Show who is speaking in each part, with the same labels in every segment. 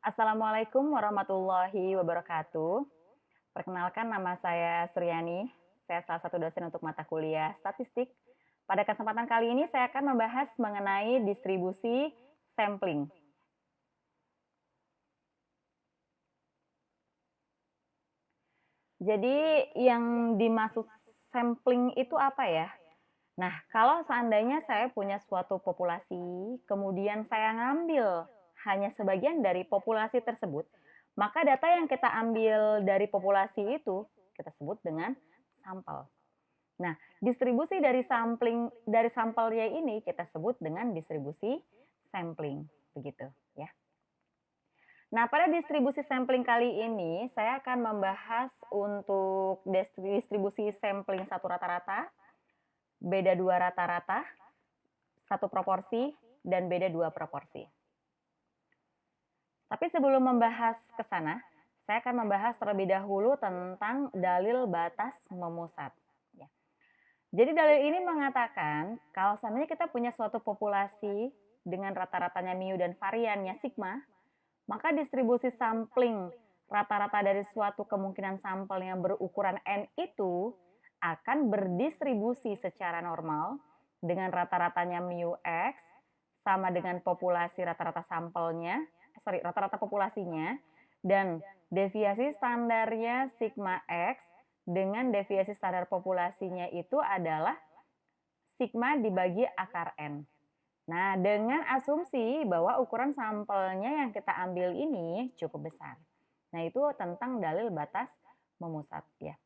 Speaker 1: Assalamualaikum warahmatullahi wabarakatuh. Perkenalkan nama saya Suryani. Saya salah satu dosen untuk mata kuliah statistik. Pada kesempatan kali ini saya akan membahas mengenai distribusi sampling. Jadi yang dimaksud sampling itu apa ya? Nah, kalau seandainya saya punya suatu populasi, kemudian saya ngambil hanya sebagian dari populasi tersebut, maka data yang kita ambil dari populasi itu kita sebut dengan sampel. Nah, distribusi dari sampelnya ini kita sebut dengan distribusi sampling, begitu ya. Nah, pada distribusi sampling kali ini saya akan membahas untuk distribusi sampling satu rata-rata, beda dua rata-rata, satu proporsi, dan beda dua proporsi. Tapi sebelum membahas ke sana, saya akan membahas terlebih dahulu tentang dalil batas memusat. Ya. Jadi dalil ini mengatakan kalau seandainya kita punya suatu populasi dengan rata-ratanya mu dan variannya sigma, maka distribusi sampling rata-rata dari suatu kemungkinan sampel yang berukuran n itu akan berdistribusi secara normal dengan rata-ratanya mu x sama dengan populasi rata-rata sampelnya, rata-rata populasinya, dan deviasi standarnya sigma x dengan deviasi standar populasinya itu adalah sigma dibagi akar n. Nah, dengan asumsi bahwa ukuran sampelnya yang kita ambil ini cukup besar. Nah, itu tentang dalil batas memusat ya.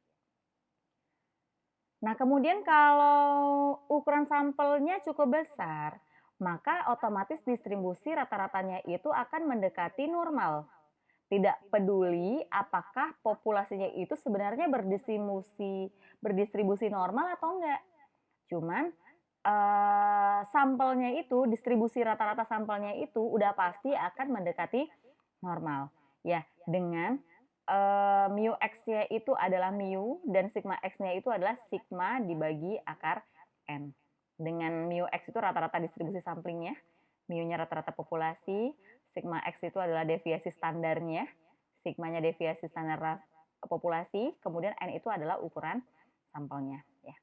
Speaker 1: Nah, kemudian kalau ukuran sampelnya cukup besar, maka otomatis distribusi rata-ratanya itu akan mendekati normal. Tidak peduli apakah populasinya itu sebenarnya berdistribusi normal atau enggak. Cuman sampelnya itu, distribusi rata-rata sampelnya itu udah pasti akan mendekati normal. Ya, dengan mu x-nya itu adalah mu dan sigma x-nya itu adalah sigma dibagi akar n. Dengan mu x itu rata-rata distribusi samplingnya, mu-nya rata-rata populasi, sigma x itu adalah deviasi standarnya, sigmanya deviasi standar populasi, kemudian n itu adalah ukuran sampelnya. Ya.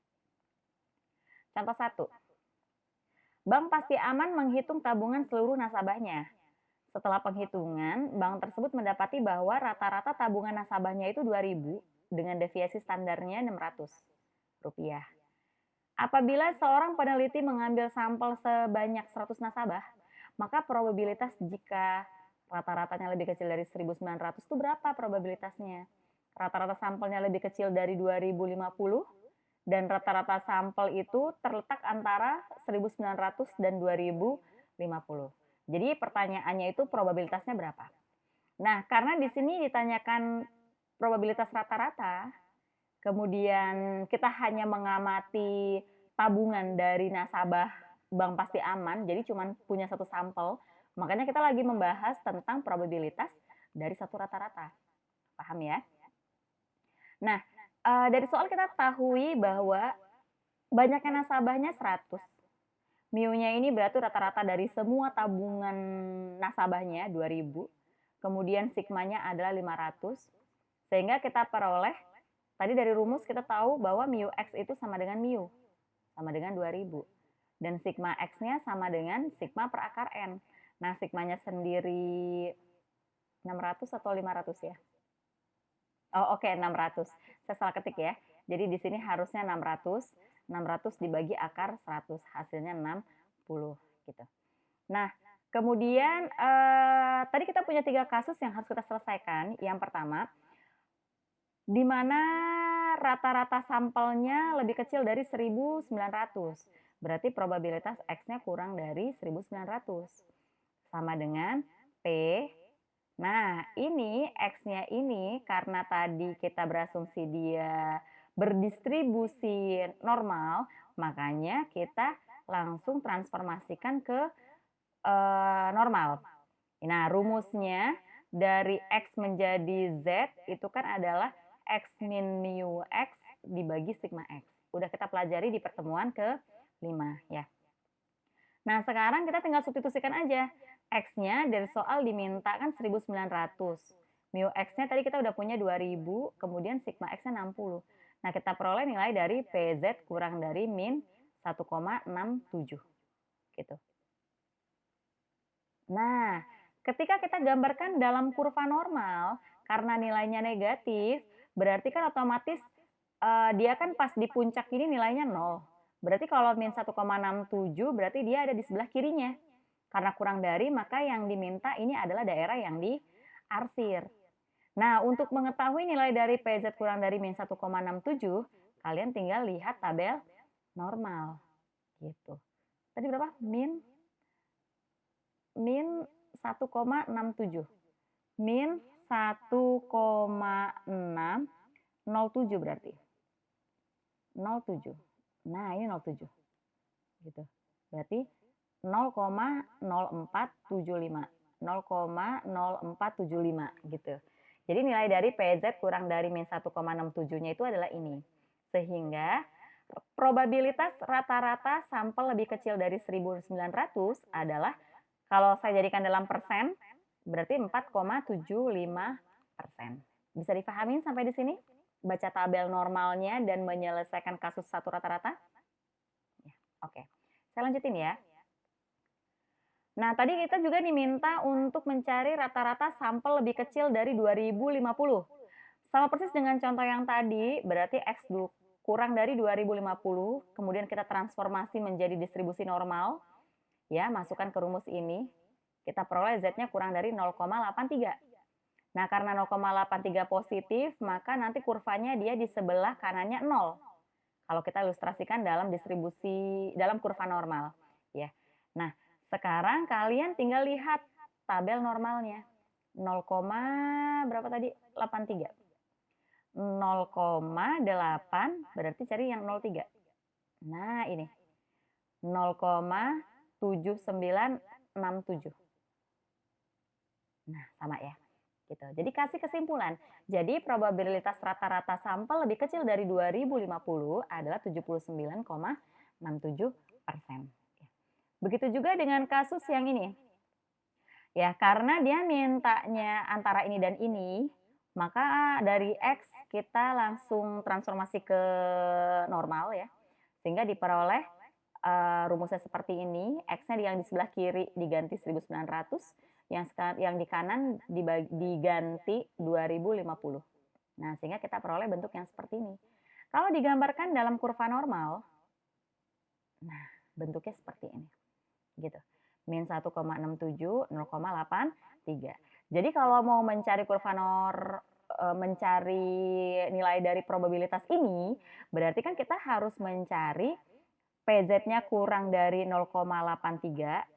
Speaker 1: Contoh 1. Bank Pasti Aman menghitung tabungan seluruh nasabahnya. Setelah penghitungan, bank tersebut mendapati bahwa rata-rata tabungan nasabahnya itu 2.000 dengan deviasi standarnya 600 rupiah. Apabila seorang peneliti mengambil sampel sebanyak 100 nasabah, maka probabilitas jika rata-ratanya lebih kecil dari 1.900 itu berapa probabilitasnya? Rata-rata sampelnya lebih kecil dari 2.050 dan rata-rata sampel itu terletak antara 1.900 dan 2.050. Jadi pertanyaannya itu probabilitasnya berapa? Nah, karena di sini ditanyakan probabilitas rata-rata, kemudian kita hanya mengamati tabungan dari nasabah Bank Pasti Aman, jadi cuma punya satu sampel, makanya kita lagi membahas tentang probabilitas dari satu rata-rata. Paham ya? Nah, dari soal kita ketahui bahwa banyaknya nasabahnya 100. Mu-nya ini berarti rata-rata dari semua tabungan nasabahnya 2.000. Kemudian sigmanya adalah 500. Sehingga kita peroleh, tadi dari rumus kita tahu bahwa mu x itu sama dengan mu, sama dengan 2.000. Dan sigma x-nya sama dengan sigma per akar n. Nah, sigmanya sendiri 600 atau 500 ya? Oh, oke, 600. Saya salah ketik ya. Jadi di sini harusnya 600. 600 dibagi akar 100, hasilnya 60 gitu. Nah, kemudian tadi kita punya 3 kasus yang harus kita selesaikan. Yang pertama, di mana rata-rata sampelnya lebih kecil dari 1.900. Berarti probabilitas X-nya kurang dari 1.900. Sama dengan P. Nah, ini X-nya ini karena tadi kita berasumsi dia berdistribusi normal, makanya kita langsung transformasikan ke normal. Nah, rumusnya dari X menjadi Z itu kan adalah X min mu X dibagi sigma X. Udah kita pelajari di pertemuan ke-5 ya. Nah, sekarang kita tinggal substitusikan aja. X-nya dari soal diminta kan 1900. Mu X-nya tadi kita udah punya 2000, kemudian sigma X-nya 60. Nah, kita peroleh nilai dari PZ kurang dari min 1,67 gitu. Nah, ketika kita gambarkan dalam kurva normal, karena nilainya negatif, berarti kan otomatis dia kan pas di puncak ini nilainya 0. Berarti kalau min 1,67 berarti dia ada di sebelah kirinya. Karena kurang dari, maka yang diminta ini adalah daerah yang diarsir. Nah, untuk mengetahui nilai dari PZ kurang dari min 1,67, kalian tinggal lihat tabel normal. Gitu. Tadi berapa? Min 1,67. Min 1,607 berarti. 07. Nah, ini 07. Gitu. Berarti 0,0475. 0,0475 gitu. Jadi nilai dari PZ kurang dari min 1,67-nya itu adalah ini. Sehingga probabilitas rata-rata sampel lebih kecil dari 1900 adalah, kalau saya jadikan dalam persen, berarti 4,75%. Bisa dipahami sampai di sini? Baca tabel normalnya dan menyelesaikan kasus satu rata-rata? Ya, oke. Saya lanjutin ya. Nah, tadi kita juga diminta untuk mencari rata-rata sampel lebih kecil dari 2050. Sama persis dengan contoh yang tadi, berarti X kurang dari 2050, kemudian kita transformasi menjadi distribusi normal, ya, masukkan ke rumus ini, kita peroleh Z-nya kurang dari 0,83. Nah, karena 0,83 positif, maka nanti kurvanya dia di sebelah kanannya 0. Kalau kita ilustrasikan dalam distribusi, dalam kurva normal, ya. Nah, sekarang kalian tinggal lihat tabel normalnya. 0, berapa tadi? 83. 0,8 berarti cari yang 0,3. Nah, ini. 0,7967. Nah, sama ya. Gitu. Jadi kasih kesimpulan. Jadi probabilitas rata-rata sampel lebih kecil dari 2050 adalah 79,67%. Begitu juga dengan kasus yang ini. Ya, karena dia mintanya antara ini dan ini, maka dari X kita langsung transformasi ke normal ya. Sehingga diperoleh rumusnya seperti ini, X-nya yang di sebelah kiri diganti 1900, yang di kanan diganti 2050. Nah, sehingga kita peroleh bentuk yang seperti ini. Kalau digambarkan dalam kurva normal, nah bentuknya seperti ini. Gitu. Min 1,67, 0,83. Jadi kalau mau mencari kurva mencari nilai dari probabilitas ini, berarti kan kita harus mencari PZ-nya kurang dari 0,83,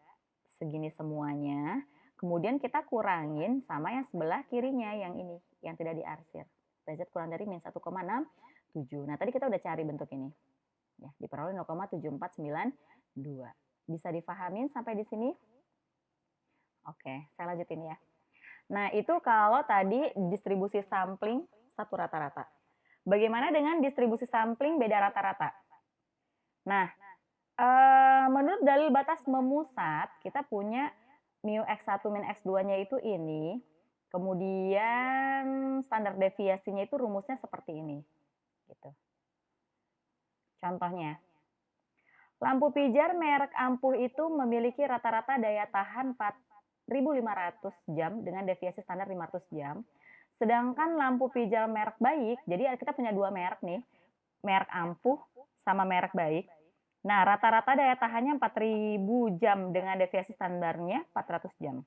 Speaker 1: segini semuanya. Kemudian kita kurangin sama yang sebelah kirinya, yang ini, yang tidak diarsir. PZ kurang dari min 1,67. Nah, tadi kita udah cari bentuk ini. Ya, diperoleh 0,7492. Bisa dipahamin sampai di sini? Oke, saya lanjutin ya. Nah, itu kalau tadi distribusi sampling satu rata-rata. Bagaimana dengan distribusi sampling beda rata-rata? Nah, menurut dalil batas memusat, kita punya mu X1 min X2-nya itu ini, kemudian standar deviasinya itu rumusnya seperti ini. Gitu. Contohnya, lampu pijar merek ampuh itu memiliki rata-rata daya tahan 4.500 jam dengan deviasi standar 500 jam. Sedangkan lampu pijar merek baik, jadi kita punya dua merek nih, merek ampuh sama merek baik. Nah, rata-rata daya tahannya 4.000 jam dengan deviasi standarnya 400 jam.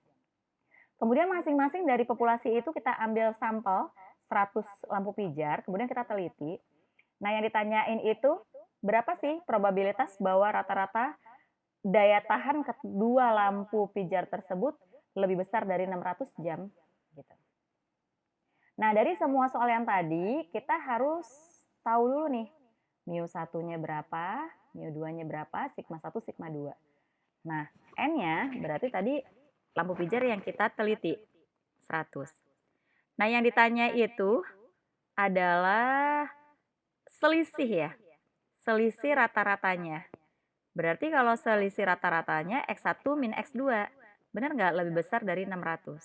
Speaker 1: Kemudian masing-masing dari populasi itu kita ambil sampel 100 lampu pijar, kemudian kita teliti. Nah, yang ditanyain itu berapa sih probabilitas bahwa rata-rata daya tahan kedua lampu pijar tersebut lebih besar dari 600 jam gitu. Nah, dari semua soal yang tadi kita harus tahu dulu nih mu 1-nya berapa, mu 2-nya berapa, sigma 1, sigma 2. Nah, N-nya berarti tadi lampu pijar yang kita teliti 100. Nah, yang ditanya itu adalah selisih ya. Selisih rata-ratanya. Berarti kalau selisih rata-ratanya X1 min X2. Benar nggak? Lebih besar dari 600.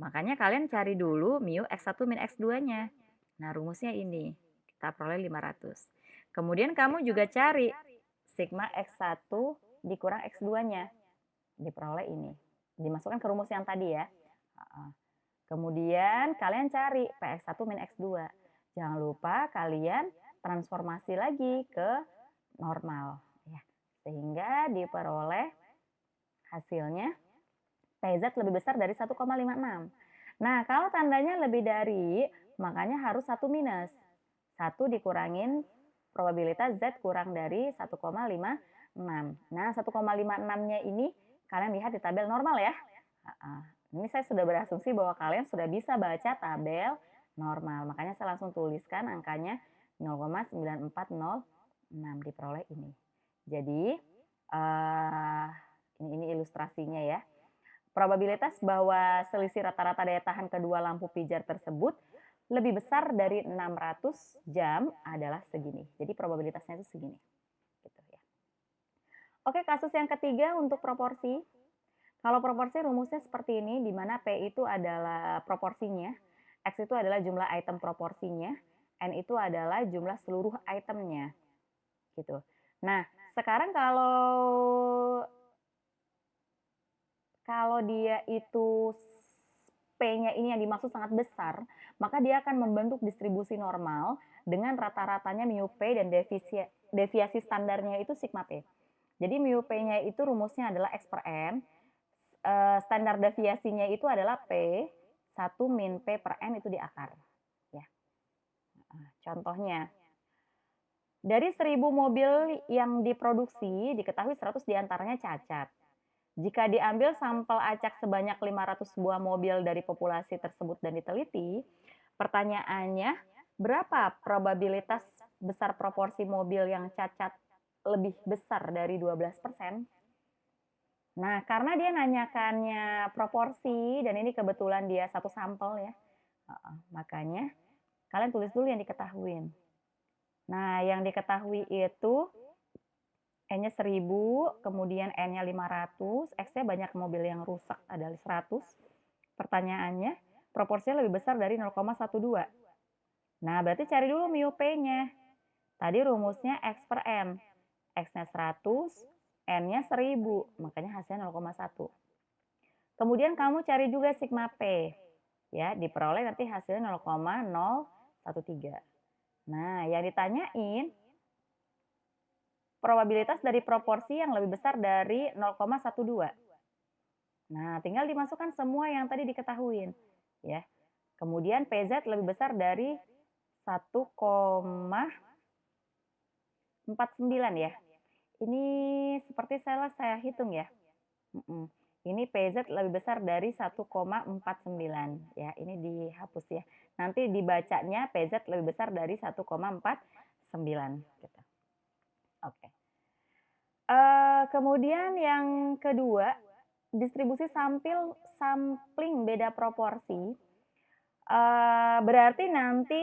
Speaker 1: Makanya kalian cari dulu mu X1 min X2-nya. Nah, rumusnya ini. Kita peroleh 500. Kemudian kamu juga cari sigma X1 dikurang X2-nya. Diperoleh ini. Dimasukkan ke rumus yang tadi ya. Kemudian kalian cari Px1 min X2. Jangan lupa kalian transformasi lagi ke normal. Ya. Sehingga diperoleh hasilnya PZ lebih besar dari 1,56. Nah, kalau tandanya lebih dari, makanya harus 1 minus. 1 dikurangin probabilitas Z kurang dari 1,56. Nah, 1,56-nya ini kalian lihat di tabel normal ya. Ini saya sudah berasumsi bahwa kalian sudah bisa baca tabel normal. Makanya saya langsung tuliskan angkanya 0,9406 diperoleh ini. Jadi, ini ilustrasinya ya. Probabilitas bahwa selisih rata-rata daya tahan kedua lampu pijar tersebut lebih besar dari 600 jam adalah segini. Jadi probabilitasnya itu segini. Gitu ya. Oke, kasus yang ketiga untuk proporsi. Kalau proporsi rumusnya seperti ini, di mana P itu adalah proporsinya, X itu adalah jumlah item proporsinya, N itu adalah jumlah seluruh itemnya. Gitu. Nah, sekarang kalau dia itu P-nya ini yang dimaksud sangat besar, maka dia akan membentuk distribusi normal dengan rata-ratanya mu P dan deviasi standarnya itu sigma P. Jadi mu P-nya itu rumusnya adalah X per N, standar deviasinya itu adalah P, 1 min P per N itu di akar. Ya. Contohnya, dari 1000 mobil yang diproduksi, diketahui 100 diantaranya cacat. Jika diambil sampel acak sebanyak 500 buah mobil dari populasi tersebut dan diteliti, pertanyaannya, berapa probabilitas besar proporsi mobil yang cacat lebih besar dari 12%? Nah, karena dia nanyakannya proporsi, dan ini kebetulan dia satu sampel ya, makanya kalian tulis dulu yang diketahui. Nah, yang diketahui itu N-nya 1000, kemudian N-nya 500, X-nya banyak mobil yang rusak adalah 100. Pertanyaannya, proporsinya lebih besar dari 0,12. Nah, berarti cari dulu mu P-nya. Tadi rumusnya X per N. X-nya 100, N-nya 1000, makanya hasilnya 0,1. Kemudian kamu cari juga sigma P. Ya, diperoleh nanti hasilnya 0,013. Nah, yang ditanyain probabilitas dari proporsi yang lebih besar dari 0,12. Nah, tinggal dimasukkan semua yang tadi diketahui. Ya. Kemudian PZ lebih besar dari 1,49 ya. Ini seperti saya hitung ya. Ini PZ lebih besar dari 1,49 ya. Ini dihapus ya. Nanti dibacanya PZ lebih besar dari 1,49 gitu. Oke. Kemudian yang kedua, distribusi sampling beda proporsi. Berarti nanti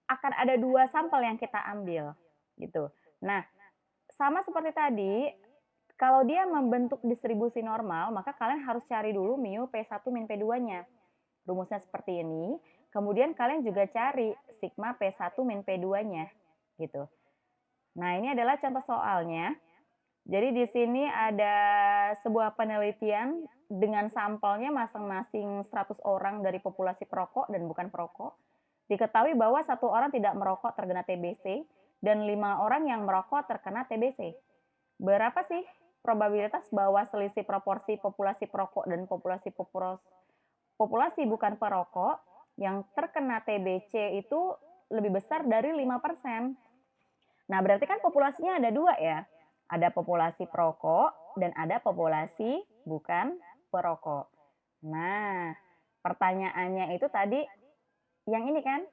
Speaker 1: akan ada 2 sampel yang kita ambil gitu. Nah, sama seperti tadi, kalau dia membentuk distribusi normal, maka kalian harus cari dulu mu P1 min P2-nya. Rumusnya seperti ini. Kemudian kalian juga cari sigma P1 min P2-nya gitu. Nah, ini adalah contoh soalnya. Jadi di sini ada sebuah penelitian dengan sampelnya masing-masing 100 orang dari populasi perokok dan bukan perokok. Diketahui bahwa 1 orang tidak merokok terkena TBC dan 5 orang yang merokok terkena TBC. Berapa sih probabilitas bahwa selisih proporsi populasi perokok dan populasi bukan perokok yang terkena TBC itu lebih besar dari 5%? Nah, berarti kan populasinya ada 2 ya. Ada populasi perokok dan ada populasi bukan perokok. Nah, pertanyaannya itu tadi yang ini kan,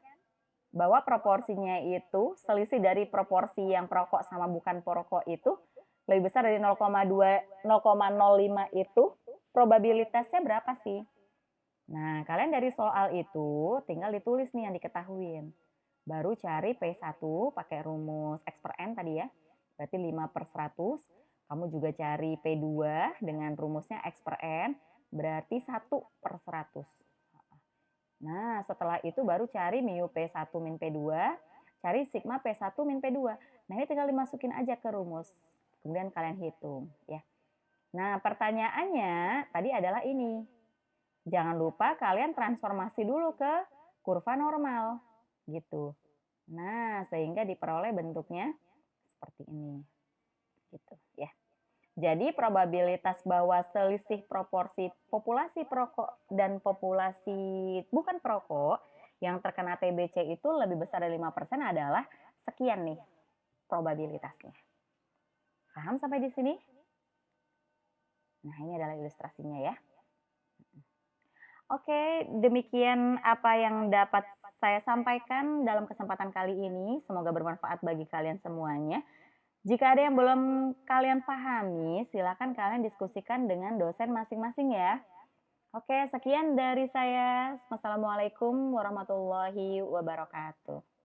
Speaker 1: bahwa proporsinya itu selisih dari proporsi yang perokok sama bukan perokok itu lebih besar dari 0,05 itu, probabilitasnya berapa sih? Nah, kalian dari soal itu tinggal ditulis nih yang diketahuin. Baru cari P1 pakai rumus X per N tadi ya. Berarti 5/100. Kamu juga cari P2 dengan rumusnya X per N, berarti 1/100. Nah, setelah itu baru cari mu P1 min P2, cari sigma P1 min P2. Nah, ini tinggal dimasukin aja ke rumus. Kemudian kalian hitung, ya. Nah, pertanyaannya tadi adalah ini. Jangan lupa kalian transformasi dulu ke kurva normal, gitu. Nah, sehingga diperoleh bentuknya seperti ini, gitu, ya. Jadi probabilitas bahwa selisih proporsi populasi perokok dan populasi bukan perokok yang terkena TBC itu lebih besar dari 5% adalah sekian nih probabilitasnya. Paham sampai di sini? Nah, ini adalah ilustrasinya ya. Oke, demikian apa yang dapat saya sampaikan dalam kesempatan kali ini. Semoga bermanfaat bagi kalian semuanya. Jika ada yang belum kalian pahami, silakan kalian diskusikan dengan dosen masing-masing ya. Oke, sekian dari saya. Wassalamualaikum warahmatullahi wabarakatuh.